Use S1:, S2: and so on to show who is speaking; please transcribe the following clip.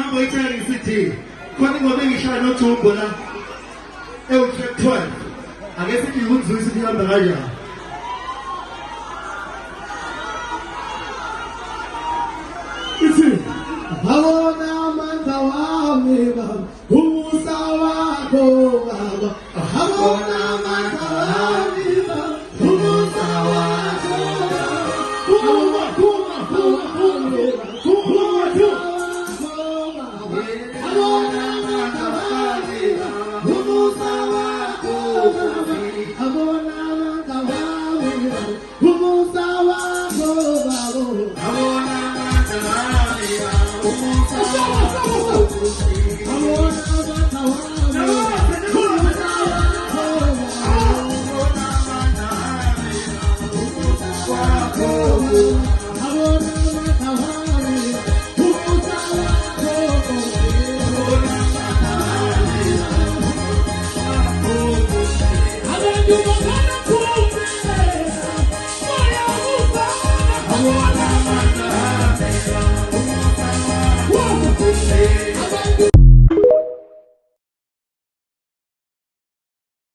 S1: Hamburg Italian City. Quando eu vejo já no topo lá, eu check 12. A guess que eu uso isso de Hamburg. Isso. Hello now man tawami bab. Humusawa ko bab. Hello now man tawami bab. Humusawa ko bab. Huma huma huma huma huma huma. Hello now man tawami bab. Humusawa ko bab. Hello now man tawami bab. Humusawa ko bab. Hello now man tawami bab.
S2: I